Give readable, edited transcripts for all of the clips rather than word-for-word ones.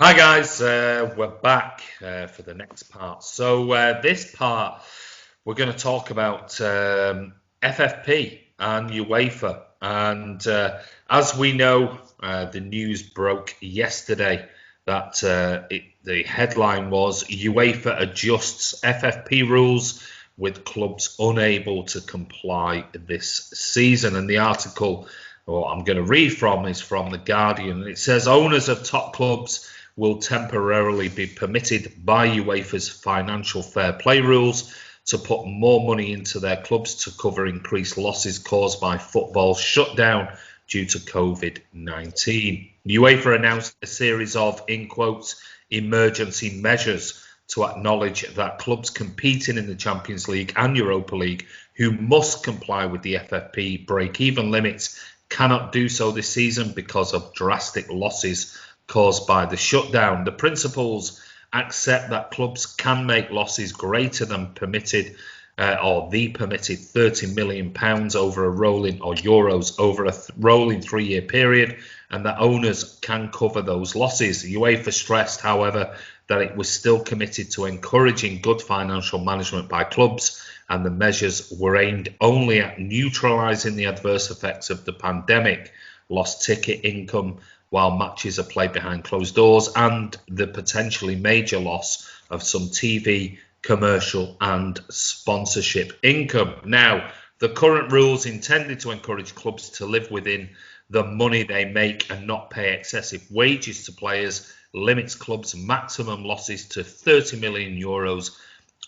Hi guys, we're back for the next part. This part, we're going to talk about FFP and UEFA. And as we know, the news broke yesterday that the headline was UEFA adjusts FFP rules with clubs unable to comply this season. And the article, or I'm going to read from, is from The Guardian. It says owners of top clubs will temporarily be permitted by UEFA's financial fair play rules to put more money into their clubs to cover increased losses caused by football's shutdown due to COVID-19. UEFA announced a series of, in quotes, emergency measures to acknowledge that clubs competing in the Champions League and Europa League who must comply with the FFP break-even limits cannot do so this season because of drastic losses caused by the shutdown. The principals accept that clubs can make losses greater than permitted or the permitted £30 million over a rolling, or euros over a rolling 3-year period, and that owners can cover those losses. UEFA stressed, however, that it was still committed to encouraging good financial management by clubs, and the measures were aimed only at neutralising the adverse effects of the pandemic, lost ticket income while matches are played behind closed doors, and the potentially major loss of some TV, commercial and sponsorship income. Now, the current rules intended to encourage clubs to live within the money they make and not pay excessive wages to players limits clubs' maximum losses to €30 million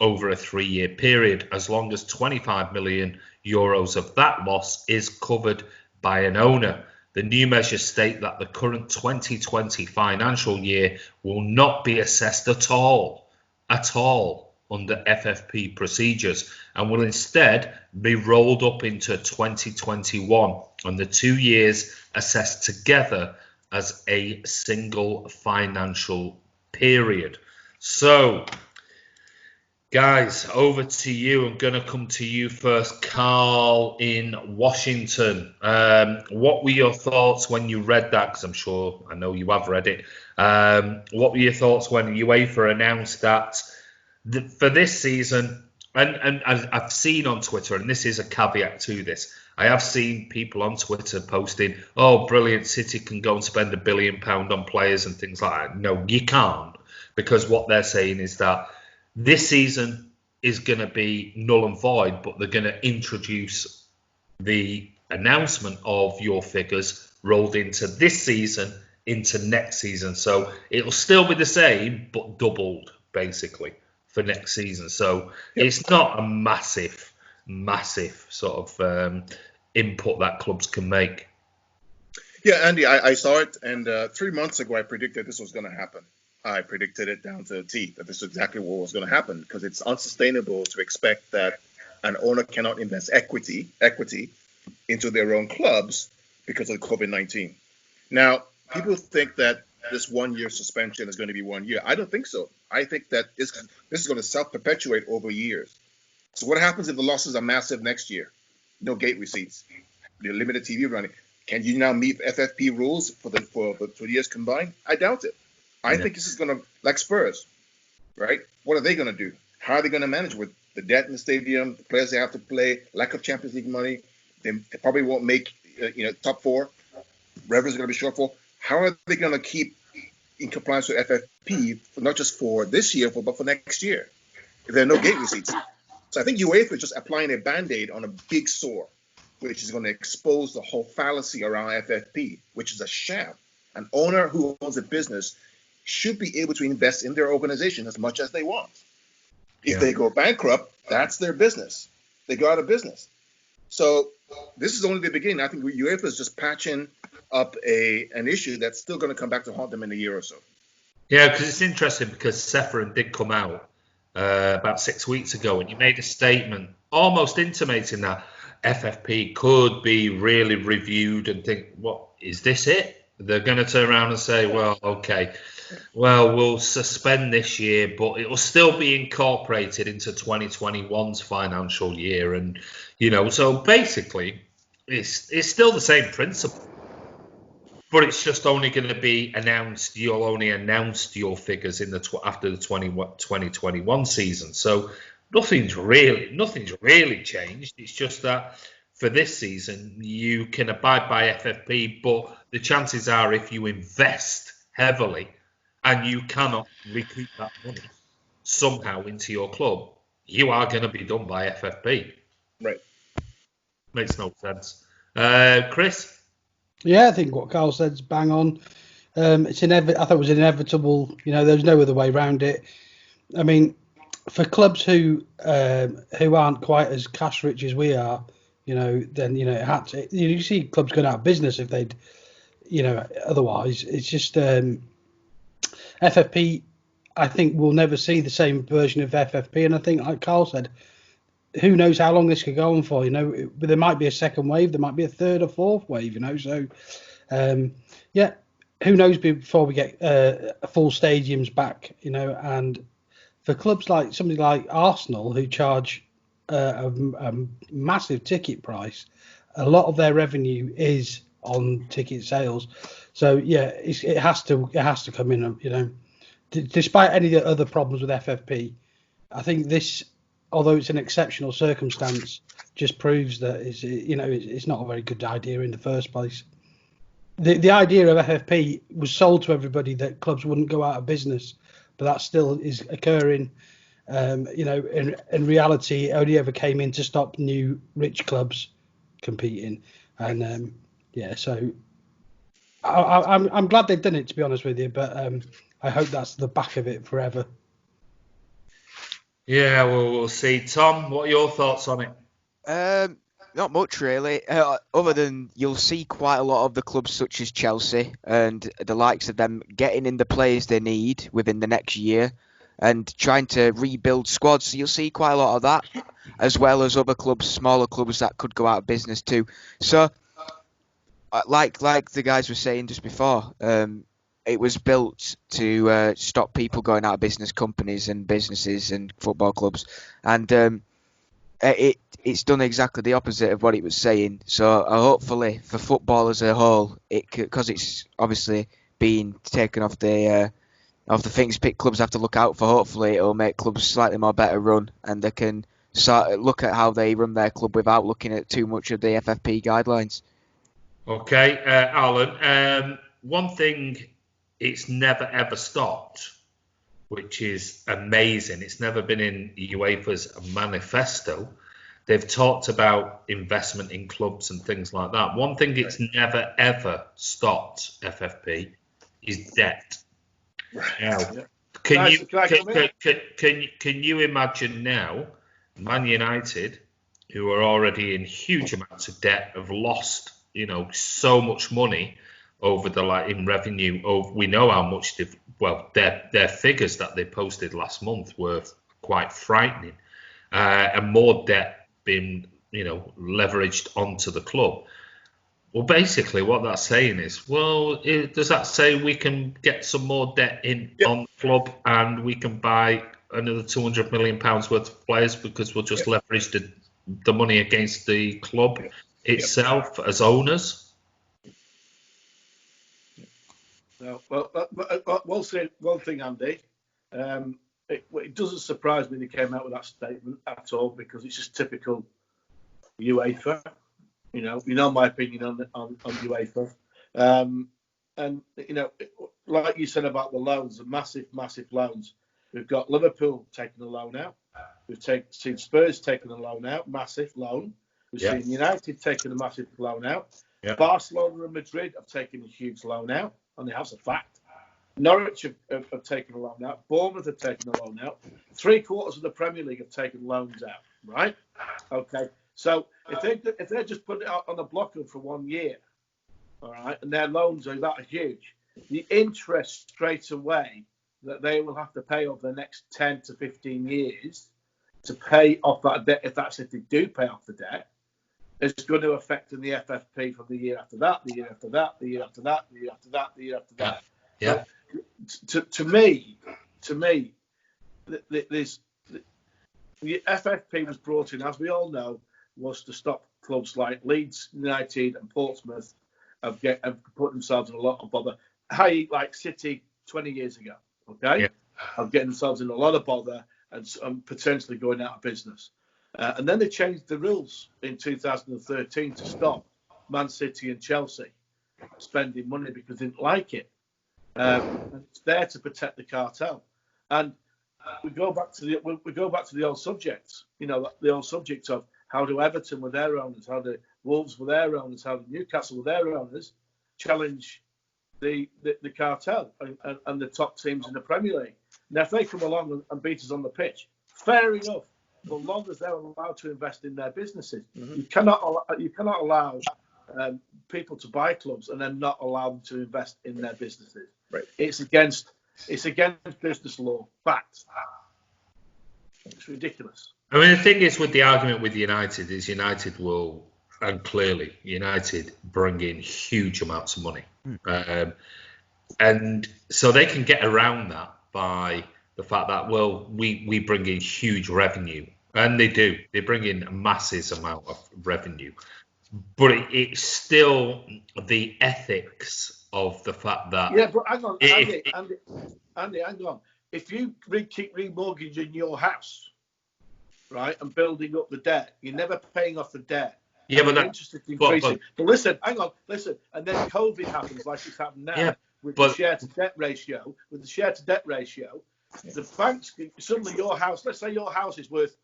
over a 3-year period, as long as €25 million of that loss is covered by an owner. The new measures state that the current 2020 financial year will not be assessed at all under FFP procedures, and will instead be rolled up into 2021, and the 2 years assessed together as a single financial period. So, guys, over to you. I'm going to come to you first, Carl in Washington. What were your thoughts when you read that? Because I know you have read it. What were your thoughts when UEFA announced that for this season? And I've seen on Twitter, and this is a caveat to this, I have seen people on Twitter posting, oh, brilliant, City can go and spend £1 billion on players and things like that. No, you can't, because what they're saying is that this season is going to be null and void, but they're going to introduce the announcement of your figures rolled into this season, into next season. So it'll still be the same, but doubled, basically, for next season. So It's not a massive sort of input that clubs can make. Yeah, Andy, I saw it, and 3 months ago I predicted this was going to happen. I predicted it down to the T, that this is exactly what was going to happen, because it's unsustainable to expect that an owner cannot invest equity into their own clubs because of COVID-19. Now, people think that this 1-year suspension is going to be 1 year. I don't think so. I think that this is going to self-perpetuate over years. So what happens if the losses are massive next year? No gate receipts, the limited TV running. Can you now meet FFP rules for the years combined? I doubt it. I think this is going to, like Spurs, right? What are they going to do? How are they going to manage with the debt in the stadium, the players they have to play, lack of Champions League money? They probably won't make top 4. Revenues are going to be shortfall. How are they going to keep in compliance with FFP, not just for this year, but for next year, if there are no gate receipts? So I think UEFA is just applying a Band-Aid on a big sore, which is going to expose the whole fallacy around FFP, which is a sham. An owner who owns a business should be able to invest in their organization as much as they want. If they go bankrupt, that's their business. They go out of business. So this is only the beginning. I think UEFA is just patching up an issue that's still going to come back to haunt them in a year or so. Yeah, because it's interesting, because Ceferin did come out about 6 weeks ago, and he made a statement almost intimating that FFP could be really reviewed, and think, what, is this it? They're going to turn around and say, well, okay, well, we'll suspend this year, but it will still be incorporated into 2021's financial year. And, so basically, it's still the same principle. But it's just only going to be announced. You'll only announce your figures in after the 2021 season. So nothing's really changed. It's just that for this season you can abide by FFP, but the chances are if you invest heavily and you cannot recoup that money somehow into your club, you are going to be done by FFP. Right. Makes no sense. Chris? Yeah, I think what Carl said's bang on. It's I thought it was inevitable. There's no other way around it. I mean, for clubs who aren't quite as cash rich as we are, then it had to. You see clubs going out of business if they'd, otherwise. It's just FFP. I think we'll never see the same version of FFP, and I think, like Carl said, who knows how long this could go on for? But there might be a second wave, there might be a third or fourth wave. So yeah, who knows before we get full stadiums back? And for clubs like somebody like Arsenal, who charge a massive ticket price, a lot of their revenue is on ticket sales. So yeah, it has to come in. Despite any other problems with FFP, I think this, although it's an exceptional circumstance, just proves that it's not a very good idea in the first place. The idea of FFP was sold to everybody that clubs wouldn't go out of business, but that still is occurring. In reality, it only ever came in to stop new rich clubs competing, and so I'm glad they've done it, to be honest with you, but I hope that's the back of it forever. Yeah, well, we'll see. Tom, what are your thoughts on it? Not much really, other than you'll see quite a lot of the clubs such as Chelsea and the likes of them getting in the players they need within the next year and trying to rebuild squads. So you'll see quite a lot of that, as well as other clubs, smaller clubs that could go out of business too. So, like the guys were saying just before, it was built to stop people going out of business, companies and businesses and football clubs, and it's done exactly the opposite of what it was saying. So hopefully for football as a whole, because it's obviously being taken off the things clubs have to look out for. Hopefully it'll make clubs slightly more better run, and they can look at how they run their club without looking at too much of the FFP guidelines. Okay, Alan. One thing, it's never ever stopped, which is amazing. It's never been in UEFA's manifesto. They've talked about investment in clubs and things like that. One thing it's never ever stopped, FFP, is debt. Now, can you imagine now, Man United, who are already in huge amounts of debt, have lost, so much money over in revenue. We know how much their figures that they posted last month were quite frightening, and more debt being leveraged onto the club. Well, basically what that's saying is, does that say we can get some more debt in on the club and we can buy another £200 million worth of players because we'll just leverage the money against the club itself as owners? No, we'll say one thing, Andy. It doesn't surprise me they came out with that statement at all, because it's just typical UEFA. You know my opinion on UEFA. And like you said about the loans, the massive loans. We've got Liverpool taking a loan out. We've seen Spurs taking a loan out, massive loan. We've seen United taking a massive loan out. Yeah. Barcelona and Madrid have taken a huge loan out, and that's a fact. Norwich have taken a loan out. Bournemouth have taken a loan out. 3/4 of the Premier League have taken loans out, right? Okay. So if they just put it out on a blocker for 1 year, all right, and their loans are that huge, the interest straight away that they will have to pay over the next 10 to 15 years to pay off that debt, if they do pay off the debt, is going to affect in the FFP from the year after that, the year after that, the year after that, the year after that, the year after that. Yeah. So, to me, the FFP was brought in, as we all know, was to stop clubs like Leeds United and Portsmouth have put themselves in a lot of bother. Hey, like City 20 years ago, okay, of getting themselves in a lot of bother and potentially going out of business. And then they changed the rules in 2013 to stop Man City and Chelsea spending money because they didn't like it. And it's there to protect the cartel. And we go back to the old subjects. You know, the old subject of how do Everton with their owners, how the Wolves with their owners, how the Newcastle with their owners challenge the cartel and the top teams in the Premier League. Now, if they come along and beat us on the pitch, fair enough. But as long as they're allowed to invest in their businesses, you cannot allow people to buy clubs and then not allow them to invest in their businesses. Right. It's against business law. Fact. It's ridiculous. I mean, the thing is with the argument with United is United will, and clearly United bring in huge amounts of money. And so they can get around that by the fact that, well, we bring in huge revenue. And they do. They bring in a massive amount of revenue. But it's still the ethics of the fact that... Yeah, but hang on, Andy, hang on. If you keep remortgaging your house, right, and building up the debt, you're never paying off the debt. Yeah, but interest is increasing. But listen, hang on, and then COVID happens like it's happened now with the share to debt ratio. With the share to debt ratio, the banks suddenly your house. Let's say your house is worth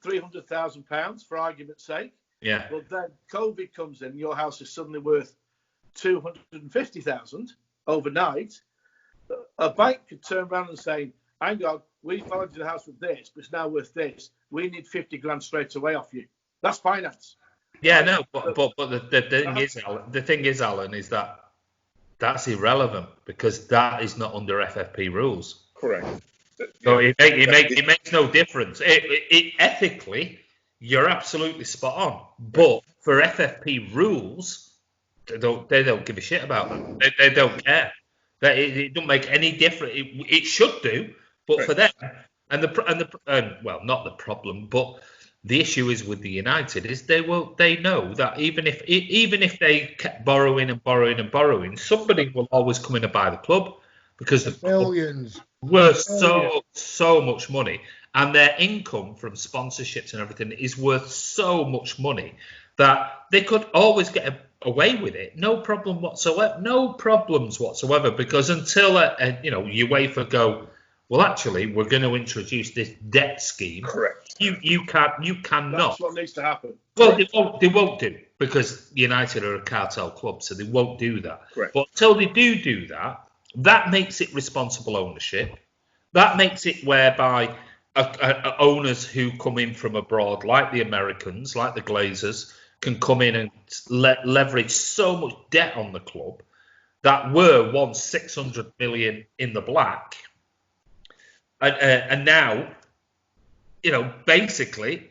£300,000 for argument's sake. Yeah. But then COVID comes in, your house is suddenly worth $250,000 overnight. A bank could turn around and say, "Hang on, we valued the house with this, but it's now worth this. We need 50 grand straight away off you." That's finance. Yeah, no, but the thing is, Alan, is that that's irrelevant because that is not under FFP rules. Correct. So it makes no difference. It ethically, you're absolutely spot on. But for FFP rules, they don't give a shit about that. They don't care. It don't make any difference. It should do, but for them, not the problem, but the issue is with the United is they know that even if they kept borrowing and borrowing and borrowing, somebody will always come in and buy the club because the millions worth so much money, and their income from sponsorships and everything is worth so much money that they could always get away with it, no problem whatsoever, no problems whatsoever, because until UEFA go, well, actually, we're going to introduce this debt scheme. Correct. You cannot. That's what needs to happen. Well, they won't do because United are a cartel club, so they won't do that. Correct. But until they do that, that makes it responsible ownership. That makes it whereby owners who come in from abroad, like the Americans, like the Glazers, can come in and leverage so much debt on the club that were once 600 million in the black. And now, basically,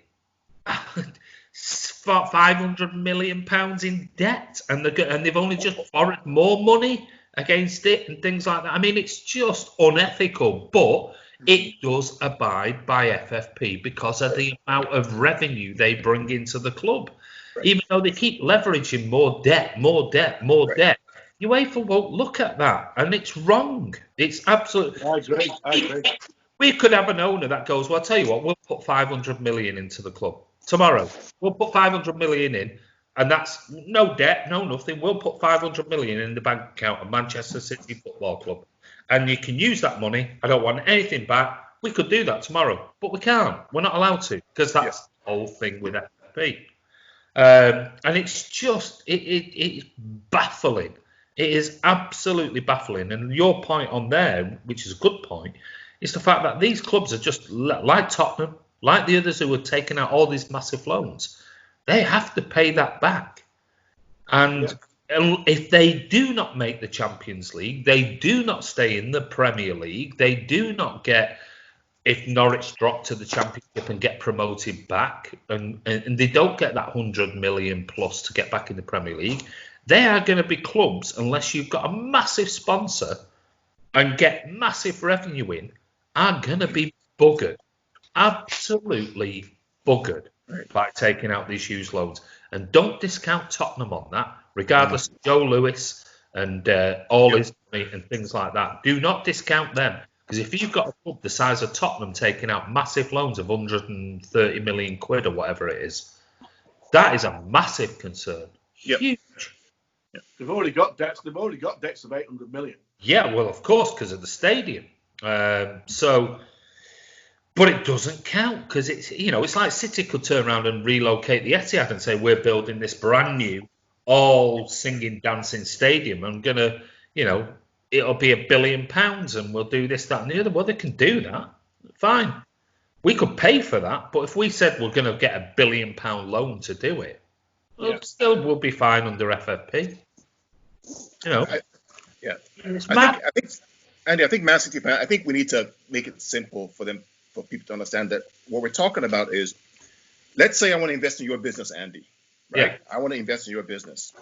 500 million pounds in debt, and they've only just borrowed more money against it and things like that. I mean, it's just unethical, but it does abide by FFP because of the amount of revenue they bring into the club. Right. Even though they keep leveraging more debt. UEFA won't look at that, and it's wrong. It's absolutely. I agree. We could have an owner that goes, well, I'll tell you what, we'll put 500 million into the club tomorrow. We'll put 500 million in, and that's no debt, no nothing. We'll put 500 million in the bank account of Manchester City Football Club, and you can use that money. I don't want anything back. We could do that tomorrow, but we can't. We're not allowed to because that's the whole thing with FFP. And it's just, it's baffling. It is absolutely baffling. And your point on there, which is a good point, is the fact that these clubs are just like Tottenham, like the others who are taking out all these massive loans. They have to pay that back. And if they do not make the Champions League, they do not stay in the Premier League, they do not get, if Norwich drop to the Championship and get promoted back, and they don't get that 100 million plus to get back in the Premier League, they are going to be clubs, unless you've got a massive sponsor and get massive revenue in, are going to be buggered. Absolutely buggered by taking out these huge loans. And don't discount Tottenham on that. regardless of Joe Lewis and all his money and things like that. Do not discount them. Because if you've got a club the size of Tottenham taking out massive loans of 130 million quid or whatever it is, that is a massive concern. Yep. Huge. Yeah. They've already got debts. They've already got debts of 800 million. Yeah, well, of course, because of the stadium. But it doesn't count because it's like City could turn around and relocate the Etihad and say we're building this brand new, all singing, dancing stadium. I'm gonna, it'll be £1 billion and we'll do this, that, and the other. Well, they can do that. Fine. We could pay for that, but if we said we're going to get £1 billion loan to do it, still we'll be fine under FFP. It's mad. I think Man City fan, I think we need to make it simple for people to understand that what we're talking about is, let's say I want to invest in your business, Andy. Right? Yeah. I want to invest in your business.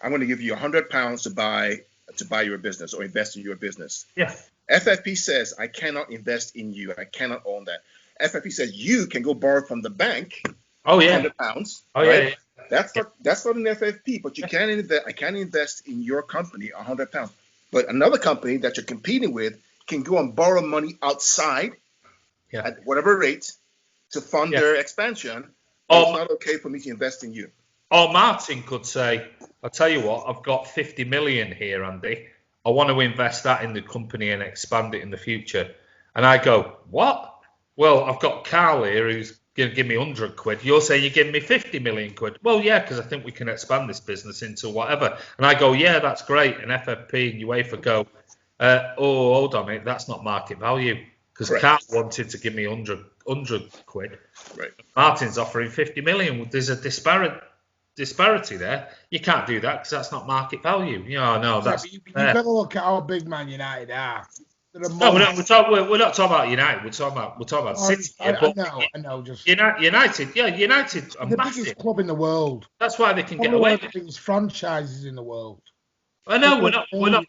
I'm going to give you £100 to buy your business or invest in your business. Yeah. FFP says I cannot invest in you. I cannot own that. FFP says you can go borrow from the bank. Oh yeah. £100. Oh right? yeah. That's not an FFP, but you can invest. I can invest in your company £100. But another company that you're competing with can go and borrow money outside at whatever rate to fund their expansion. It's not okay for me to invest in you. Or Martin could say, I'll tell you what, I've got 50 million here, Andy. I want to invest that in the company and expand it in the future. And I go, what? Well, I've got Carl here who's going to give me 100 quid. You're saying you're giving me 50 million quid. Well, yeah, because I think we can expand this business into whatever. And I go, yeah, that's great. And FFP and UEFA go, hold on, mate, that's not market value. Because Carl wanted to give me 100 quid. Right. Martin's offering 50 million. There's a disparity there. You can't do that because that's not market value. No, that's. You've got to look at how big Man United are. No, we're not talking about United. We're talking about City. I know. Just United are the massive. biggest club in the world. That's why they can One get of away the with it. biggest franchises in the world. I know we're not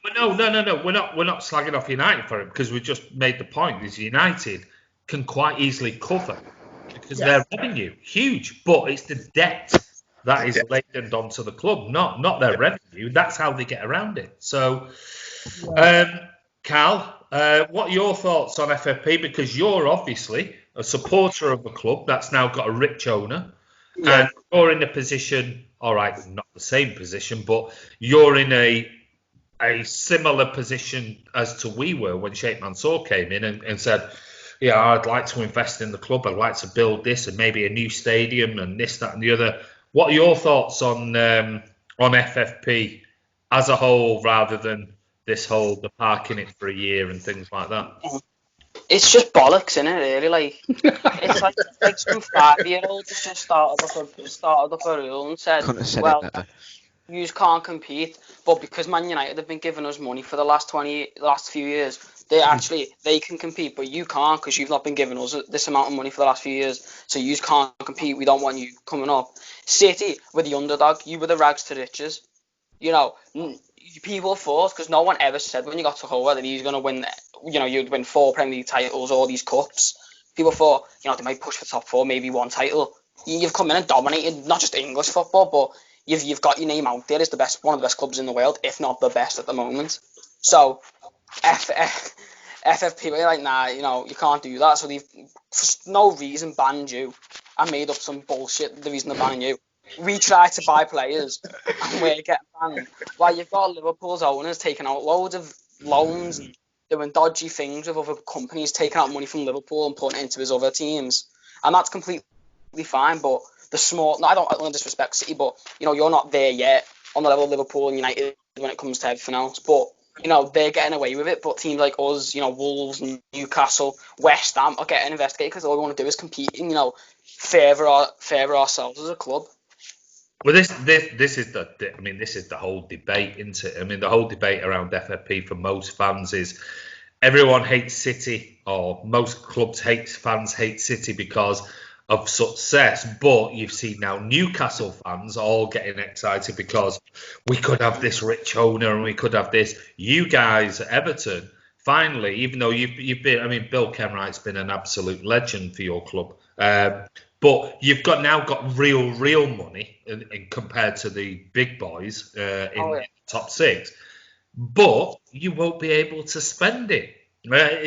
slagging off United for it because we just made the point. Is United can quite easily cover because their revenue huge, but it's the debt that is laden onto the club, not their revenue. That's how they get around it. So, Cal, what are your thoughts on FFP? Because you're obviously a supporter of the club that's now got a rich owner, and you're in a position, all right, not the same position, but you're in a similar position as to we were when Sheikh Mansour came in and said, yeah, I'd like to invest in the club. I'd like to build this and maybe a new stadium and this, that, and the other. What are your thoughts on FFP as a whole, rather than this whole the parking it for a year and things like that? It's just bollocks, isn't it? Really, it's like some 5-year-old just started up a rule and said, "Well, you can't compete." But because Man United have been giving us money for the last few years, they can compete, but you can't because you've not been giving us this amount of money for the last few years. So you can't compete. We don't want you coming up. City were the underdog. You were the rags to riches. People thought, because no one ever said when you got to over that he's going to win. You'd win 4 Premier League titles, all these cups. People thought, they might push for top 4, maybe 1 title. You've come in and dominated not just English football, but you've got your name out there as one of the best clubs in the world, if not the best at the moment. So FFP were like, nah, you can't do that. So they've for no reason banned you and made up some bullshit. The reason they're banning you. We try to buy players and we're getting banned. While you've got Liverpool's owners taking out loads of loans and doing dodgy things with other companies, taking out money from Liverpool and putting it into his other teams. And that's completely fine, but I don't want to disrespect City, but, you're not there yet on the level of Liverpool and United when it comes to everything else. But, they're getting away with it. But teams like us, Wolves, Newcastle, West Ham are getting investigated because all we want to do is compete and, favour ourselves as a club. Well, this is the whole debate, isn't it? I mean, the whole debate around FFP for most fans is everyone hates City, or most fans hate City because of success. But you've seen now Newcastle fans all getting excited because we could have this rich owner and we could have this. You guys at Everton, finally, even though you've been, Bill Kenwright's been an absolute legend for your club. But you've got real money compared to the big boys in the top six. But you won't be able to spend it.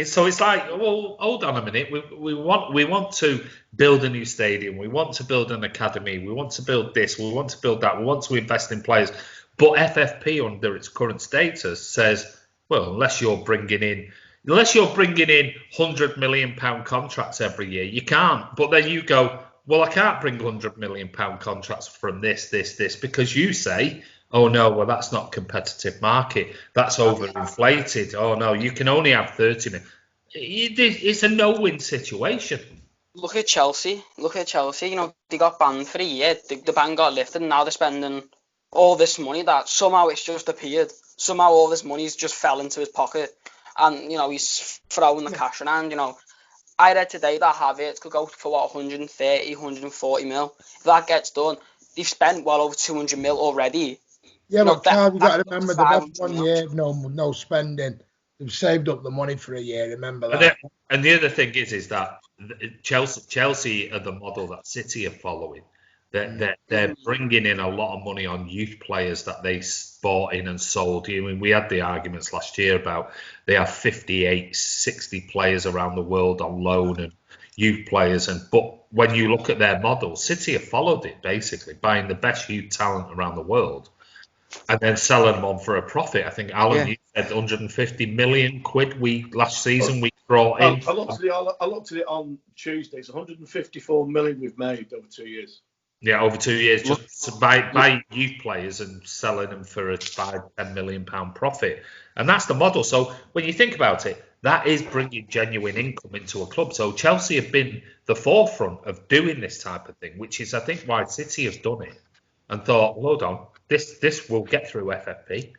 So it's like, well, hold on a minute. We want to build a new stadium. We want to build an academy. We want to build this. We want to build that. We want to invest in players. But FFP, under its current status, says, well, unless you're bringing in £100 million contracts every year, you can't. But then you go, well, I can't bring £100 million contracts from this, because you say, oh no, well that's not competitive market. That's overinflated. Oh no, you can only have 30 million. It's a no-win situation. Look at Chelsea. You know, they got banned for a year. The ban got lifted, and now they're spending all this money that somehow it's just appeared. Somehow all this money's just fell into his pocket, and you know he's throwing the cash around. You know, I read today that Havertz could go for 130, 140 mil. If that gets done, they've spent well over 200 mil already. Yeah, You know, but Carl, you've got to remember they've had 500 1 mil. year, no spending. They've saved up the money for a year. Remember that. And the other thing is that Chelsea are the model that City are following. They're bringing in a lot of money on youth players that they bought in and sold. I mean, we had the arguments last year about they have 58, 60 players around the world on loan and youth players. But when you look at their model, City have followed it basically, buying the best youth talent around the world and then selling them on for a profit. I think Alan, you said 150 million quid last season we brought in. I looked at it on Tuesday. It's 154 million we've made over 2 years. Yeah, over 2 years, just to buy youth players and selling them for a £5-10 million profit. And that's the model. So when you think about it, that is bringing genuine income into a club. So Chelsea have been the forefront of doing this type of thing, which is, I think, why City have done it and thought, well, hold on, this will get through FFP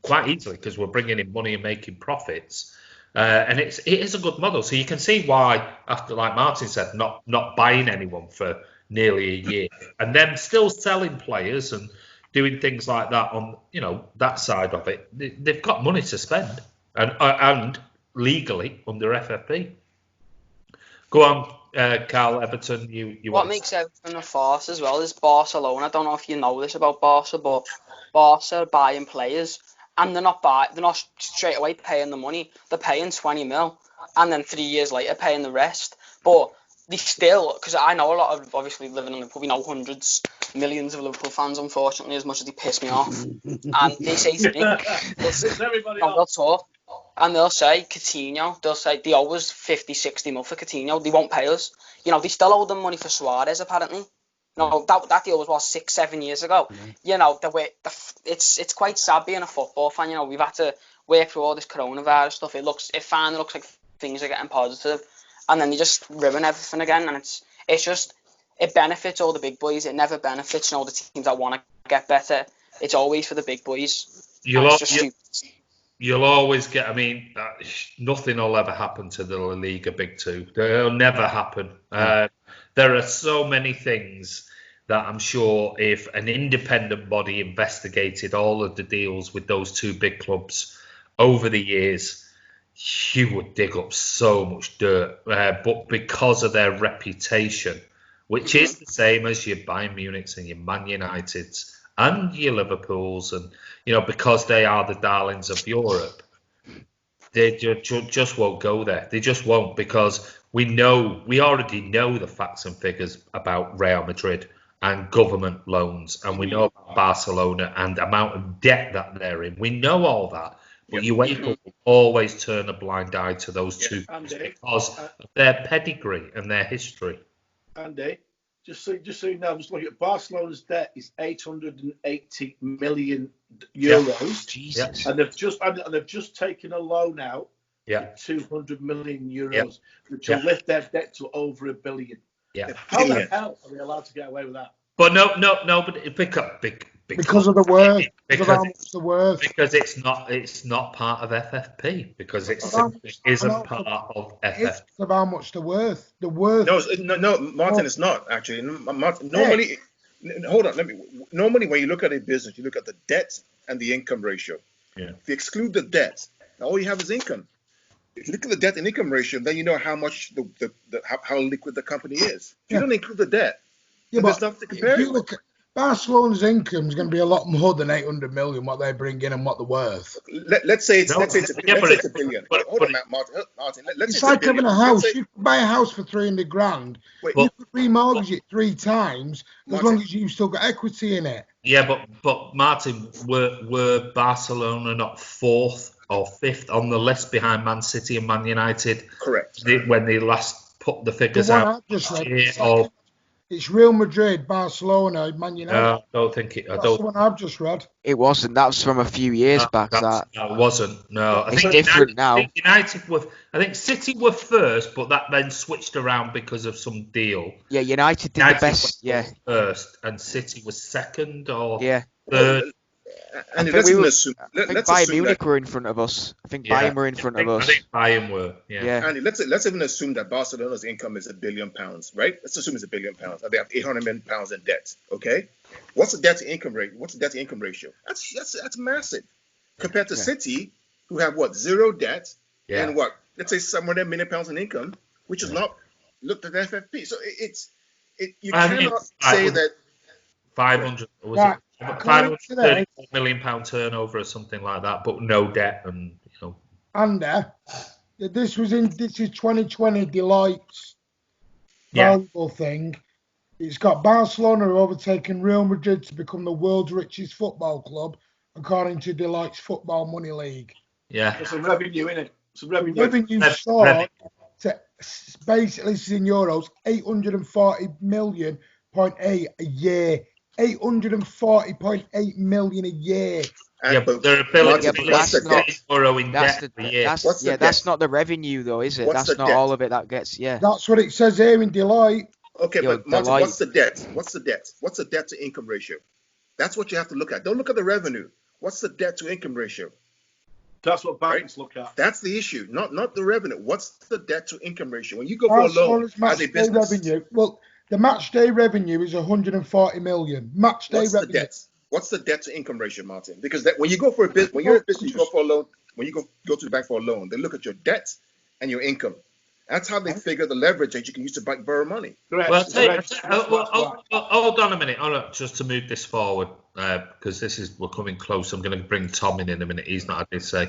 quite easily because we're bringing in money and making profits. And it is a good model. So you can see why, after, like Martin said, not buying anyone for nearly a year and then still selling players and doing things like that on, you know, that side of it. They've got money to spend and legally under FFP. Go on, Carl, Everton. What makes Everton a farce as well is Barcelona. I don't know if you know this about Barca, but Barca are buying players and they're not straight away paying the money. They're paying 20 mil and then 3 years later paying the rest. But they still, because I know a lot of, obviously living in Liverpool, we know hundreds, millions of Liverpool fans, unfortunately, as much as they piss me off. And they say to me, they'll talk, and they'll say, Coutinho, they owe us 50, 60 mil for Coutinho, they won't pay us. You know, they still owe them money for Suarez, apparently. No, that deal was 6-7 years ago. You know, it's quite sad being a football fan. You know, we've had to work through all this coronavirus stuff. It finally looks like things are getting positive. And then they just ruin everything again, and it benefits all the big boys. It never benefits, you know, the teams that want to get better. It's always for the big boys. You'll always get. I mean, nothing will ever happen to the La Liga Big Two. It'll never happen. There are so many things that I'm sure if an independent body investigated all of the deals with those two big clubs over the years, you would dig up so much dirt, but because of their reputation, which is the same as your Bayern Munich's and your Man United's and your Liverpool's, and you know, because they are the darlings of Europe, they just won't go there. They just won't, because we already know the facts and figures about Real Madrid and government loans, and we know about Barcelona and the amount of debt that they're in. We know all that. But UEFA will always turn a blind eye to those two because of their pedigree and their history. Andy, just so you know, I'm just looking at Barcelona's debt is 880 million euros. Jesus. And they've just taken a loan out for 200 million euros, which will lift their debt to over $1 billion. How the hell are they allowed to get away with that? But no, but because of the worth. Because of how much the worth. Because it's not part of FFP. Because it simply isn't part of FFP. It's of how much the worth. The worth. No, Martin, it's not actually. Normally, hold on. Normally, when you look at a business, you look at the debt and the income ratio. Yeah. If you exclude the debt, all you have is income. If you look at the debt and income ratio, then you know how much how liquid the company is. If you don't include the debt, Yeah, there's but nothing to compare if it you with. look at Barcelona's income is going to be a lot more than 800 million, what they bring in and what they're worth. Let's say it's No, let's say it's a, yeah, let's but say it- it's a billion. but- Hold but on, Martin. Let's It's say like it's a billion. having a Let's house. say, You could buy a house for 300 grand. wait, You But- could remortgage it 3 times as Martin. long as you've still got equity in it. Yeah, but Martin, were Barcelona not fourth or fifth on the list behind Man City and Man United correct. when they last put the The figures one out? I've just read, Yeah, second, it's Real Madrid, Barcelona, Man United. No, I don't think it. I That's don't. the one I've just read. It wasn't. That was from a few years back. That No, it wasn't. No, I It's think different United, now. I think United were. I think City were first, but that then switched around because of some deal. yeah, United did United the best. were Yeah, first, and City was second or yeah. third. And think let's we even were- assume. I think Let's Bayern assume Munich that. were in front of us. I think Yeah, Bayern were in front of I us. think Bayern were. Yeah. Yeah. Andy, let's even assume that Barcelona's income is £1 billion, right? Let's assume it's £1 billion. And they have £800 million in debt. Okay, what's the debt to income rate? What's the debt to income ratio? That's massive compared to Yeah. City, who have what, zero debt Yeah. and what, let's say somewhere there £1 million in income, which is not looked at FFP. So you I mean, cannot say that. 500 was Right. it According to this- £534 million turnover or something like that, but no debt and And this is 2020 Deloitte's Yeah. valuable thing. It's got Barcelona overtaking Real Madrid to become the world's richest football club, according to Deloitte's Football Money League. yeah. There's some revenue in it. Some The revenue. revenue Rev- soared to basically, this is in euros, 840.8 million a year. 840.8 million a year. Yeah, but their ability Martin, but to what's the that's not- debt? borrow in That's debt the per year. What's the that's debt? not the revenue though, is it? What's That's the not debt? all of it that gets. Yeah. That's what it says here in Deloitte. Okay, Yo, but Martin, Deloitte. what's the debt? What's the debt? What's the debt to income ratio? That's what you have to look at. Don't look at the revenue. What's the debt to income ratio? That's what banks look at. That's the issue, not the revenue. What's the debt to income ratio? When you go for a loan Barcelona's match as a day business, revenue. Well, the match day revenue is 140 million. Match day what's the revenue. debt? What's the debt to income ratio, Martin? Because that, when you go for a business, when you're a business, you go for a loan. When you go to the bank for a loan, they look at your debt and your income. That's how they figure the leverage that you can use to borrow money. Correct. Well, Correct. That's right. hold on a minute. Just to move this forward, because we're coming close. I'm going to bring Tom in a minute. He's not had his say.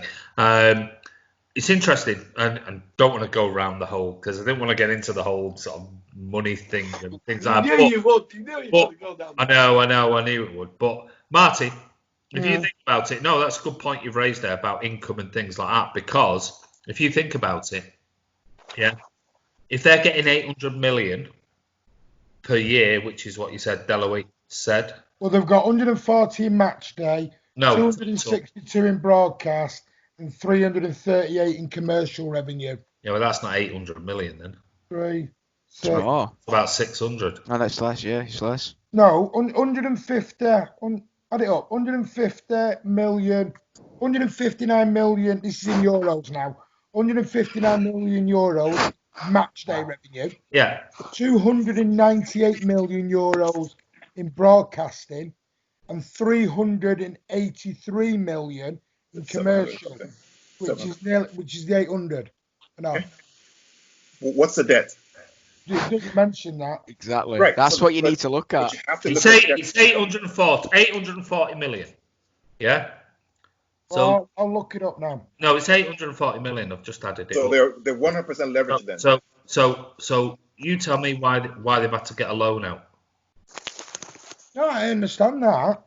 It's interesting, and don't want to go around the whole, because I didn't want to get into the whole sort of money thing and things like that. You knew you would. You knew you but- would go down. I knew it would. But Martin, if you think about it, no, that's a good point you've raised there about income and things like that. Because if you think about it, yeah, if they're getting 800 million per year, which is what you said, Deloitte said. Well, they've got 114 match day, No, 262 in broadcast, and 338 in commercial revenue. yeah, well, that's not 800 million then. 3, 6. Oh, It's about 600. no, that's less. Yeah, it's less. No, 150. Add it up. 150 million. 159 million. This is in euros now. 159 million euros match day revenue. Yeah, 298 million euros in broadcasting, and 383 million in commercial, which is the 800. No, What's the debt? it doesn't mention that. Exactly. Right, That's so- what you but- need to look But at. you have to it's look at debt. 840 million. Yeah. So Well, I'll look it up now. no, it's 840 million. I've just added it. So up. they're 100% leveraged then. So you tell me why they've had to get a loan out. No, I understand that.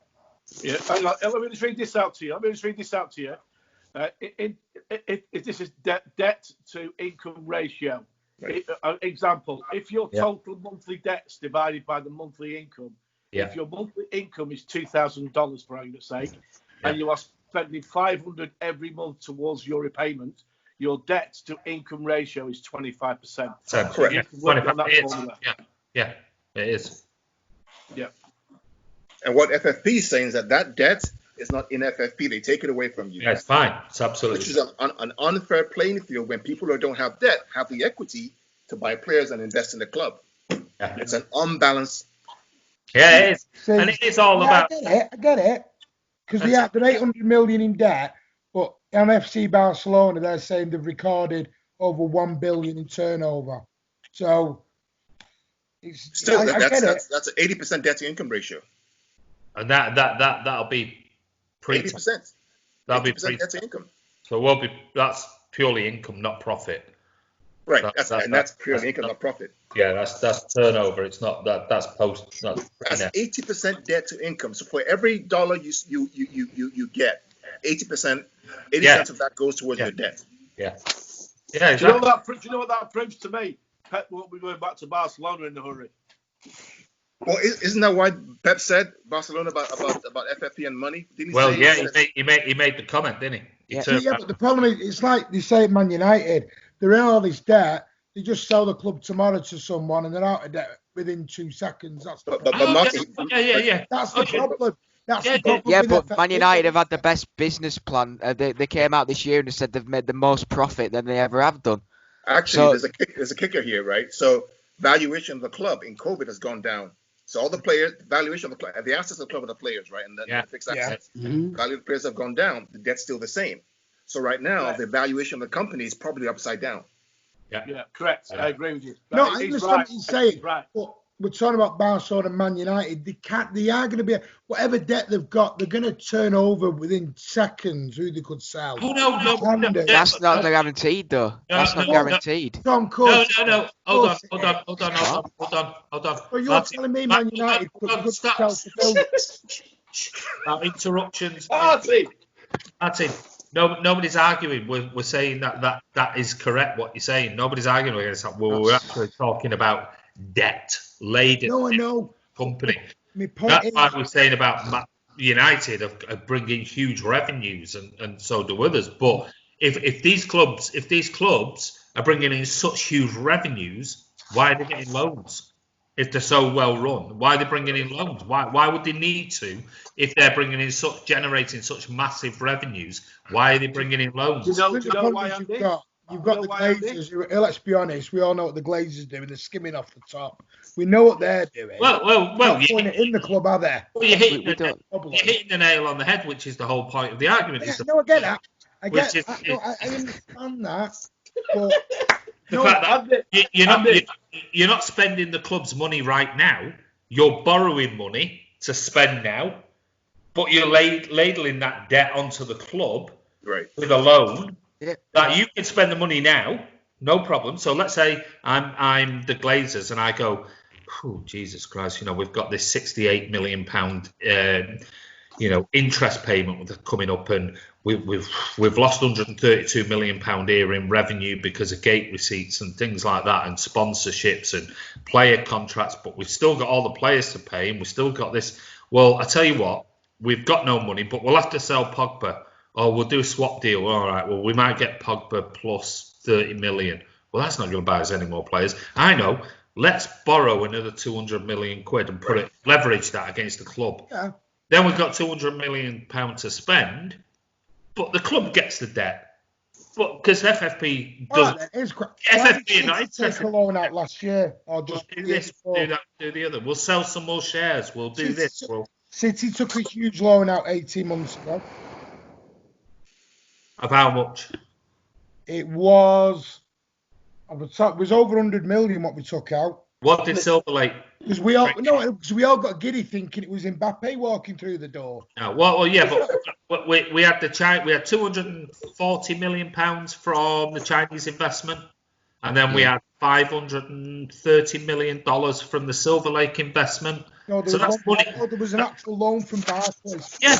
Yeah, hang on, let me just read this out to you. If this is debt to income ratio. Right. Example, if your Yeah. total monthly debt's divided by the monthly income, Yeah. if your monthly income is $2,000 for argument's sake, Yeah. and you are spending $500 every month towards your repayment, your debt to income ratio is 25%. Correct. You can work on that 25. formula. Yeah, it is. And what FFP is saying is that debt is not in FFP. They take it away from you. Yeah, it's fine. It's absolutely. Which is an unfair playing field when people who don't have debt have the equity to buy players and invest in the club. Yeah. It's an unbalanced. Yeah, it is. See, And it is all yeah, about. I get it. Because they're 800 million in debt, but on FC Barcelona, they're saying they've recorded over 1 billion in turnover. So it's Still, I get it. that's an 80% debt to income ratio. And that'll be 80%. That'll be 80% debt to income. So that's purely income, not profit. Right. That's purely income, not profit. Yeah, that's turnover. It's not that's post. That's 80% debt to income. So for every dollar you get, 80% cents of that goes towards your debt. Yeah. Yeah. Do you know what that proves to me? Pep won't be going back to Barcelona in a hurry. Well, isn't that why Pep said Barcelona about FFP and money? Didn't he well, say yeah, he made the comment, didn't he? But the problem is, it's like they say at Man United, they're in all this debt. They just sell the club tomorrow to someone, and they're out of debt within 2 seconds. That's the problem. That's the problem. That's the problem. Yeah, with but FFP. Man United have had the best business plan. They came out this year and said they've made the most profit than they ever have done. Actually, there's a kicker here, right? So valuation of the club in COVID has gone down. So all the players, valuation of the club, the assets of the club are the players, right? And then the fixed assets, value of the players have gone down. The debt's still the same. So right now, the valuation of the company is probably upside down. Yeah, correct. I agree with you. No, I understand what you're saying. Right. But we're talking about Barcelona and Man United. They are going to be, whatever debt they've got, they're going to turn over within seconds who they could sell. Oh, no. That's not guaranteed, though. That's not guaranteed. No. Hold on. So you're telling me Man United could sell to build interruptions. Martin. Nobody's arguing. We're saying that is correct what you're saying. Nobody's arguing against that. We're actually talking about debt laden. No, I know. Company. That's why we're saying about United of bringing huge revenues, and so do others. But if these clubs are bringing in such huge revenues, why are they getting loans? If they're so well run, why are they bringing in loans? Why would they need to if they're bringing in generating such massive revenues? Why are they bringing in loans? Do you know why You've got the Glazers. Let's be honest. We all know what the Glazers do. They're skimming off the top. We know what they're doing. Well, not putting it in the club, are they? Well, you're hitting the nail on the head, which is the whole point of the argument. Yeah, I get that. I understand that. But the fact that you're not spending the club's money right now. You're borrowing money to spend now, but you're ladling that debt onto the club with a loan. Yeah. That you can spend the money now, no problem. So let's say I'm the Glazers and I go, oh, Jesus Christ, we've got this £68 million interest payment coming up, and we've lost £132 million here in revenue because of gate receipts and things like that, and sponsorships and player contracts, but we've still got all the players to pay, and we've still got this. Well, I tell you what, we've got no money, but we'll have to sell Pogba. Oh, we'll do a swap deal. All right, well, we might get Pogba plus 30 million. Well, that's not going to buy us any more players. I know. Let's borrow another 200 million quid and leverage that against the club. Yeah. Then we've got 200 million pounds to spend, but the club gets the debt. But because FFP doesn't. FFP are not interested. Take a loan out last year, or just do this, do that, do the other. We'll sell some more shares. We'll do this. City took a huge loan out 18 months ago. Of how much? It was over 100 million what we took out. What did Silver Lake? Because we all got giddy thinking it was Mbappe walking through the door. No, well, yeah, but we had we had 240 million pounds from the Chinese investment, and then we had $530 million from the Silver Lake investment. No, there was an actual loan from Barclays. Yeah.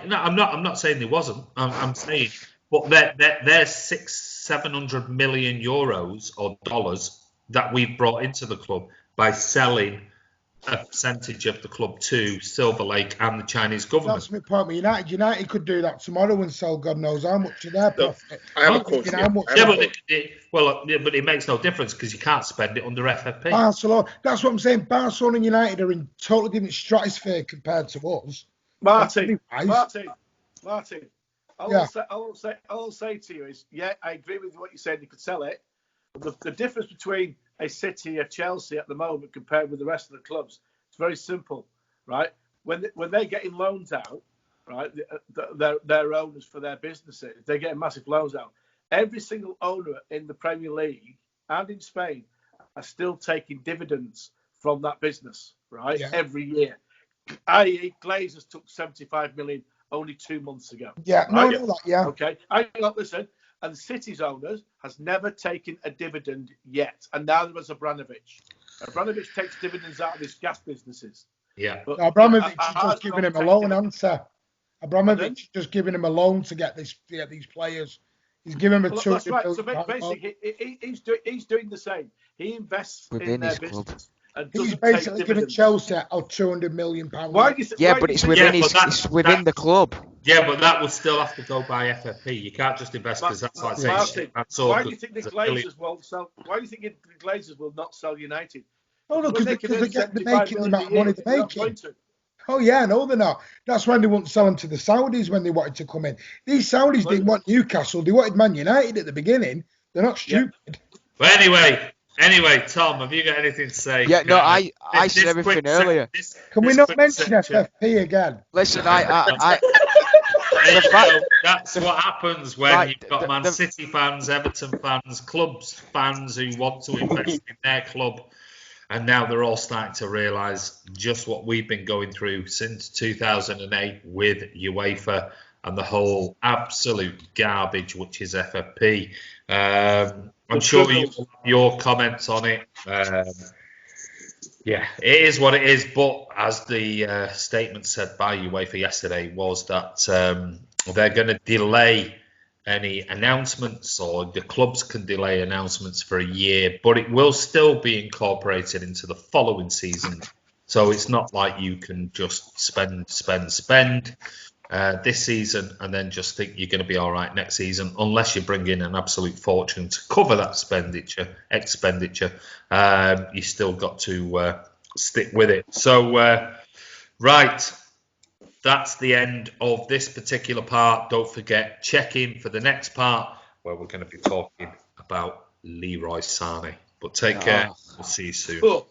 No, I'm not saying there wasn't. I'm saying, but they're 600-700 million euros or dollars that we've brought into the club by selling a percentage of the club to Silver Lake and the Chinese government. That's my point. United could do that tomorrow and sell God knows how much of their profit. I have a quote. But it makes no difference because you can't spend it under FFP. Barcelona. That's what I'm saying. Barcelona and United are in totally different stratosphere compared to us. Martin. I will say to you is, I agree with what you said. You could sell it. The difference between a City, a Chelsea at the moment compared with the rest of the clubs, it's very simple, right? When they're getting loans out, right? Their owners for their businesses. They're getting massive loans out. Every single owner in the Premier League and in Spain are still taking dividends from that business, right? Yeah. Every year. I.e., Glazers took 75 million only 2 months ago. Yeah, right? no, I know that, yeah. Okay, listen, and City's owners has never taken a dividend yet, and neither has Abramovich. Abramovich takes dividends out of his gas businesses. Yeah. But Abramovich is just giving him a loan answer. Abramovich Pardon? is just giving him a loan to get these players. He's giving him a Well, 200 that's right. million So pound loan. basically, he's doing the same. He invests Within in their his club. business and He's doesn't basically take giving dividends. Chelsea a 200 million pound Why loan. do you Yeah, why but do you it's think- within Yeah, but it's within the club. Yeah, but that would still have to go by FFP. You can't just invest because that's like saying Martin, that's all why do good you think the as a affiliate. Glazers won't sell? Why do you think the Glazers will not sell United? Oh, no, When because can earn they're 75 making the million amount a of money year, they're they're not making. going to. Oh, yeah, no, they're not. That's when they wouldn't sell them to the Saudis when they wanted to come in. These Saudis didn't want Newcastle. They wanted Man United at the beginning. They're not stupid. But anyway, Tom, have you got anything to say? Yeah, no, I said This everything quick se- earlier. this- Can we this not quick mention section- FFP again? Listen, There you the fact- go. That's what happens when Right, you've got Man City fans, Everton fans, clubs fans who want to invest in their club, and now they're all starting to realise just what we've been going through since 2008 with UEFA and the whole absolute garbage which is FFP. I'm sure you will have your comments on it. Yeah, it is what it is. But as the statement said by UEFA yesterday was that they're going to delay any announcements, or the clubs can delay announcements for a year, but it will still be incorporated into the following season. So it's not like you can just spend this season and then just think you're going to be all right next season, unless you bring in an absolute fortune to cover that expenditure. You still got to stick with it. So, right, that's the end of this particular part. Don't forget, check in for the next part where we're going to be talking about Leroy Sané. But take care. We'll see you soon. Oh.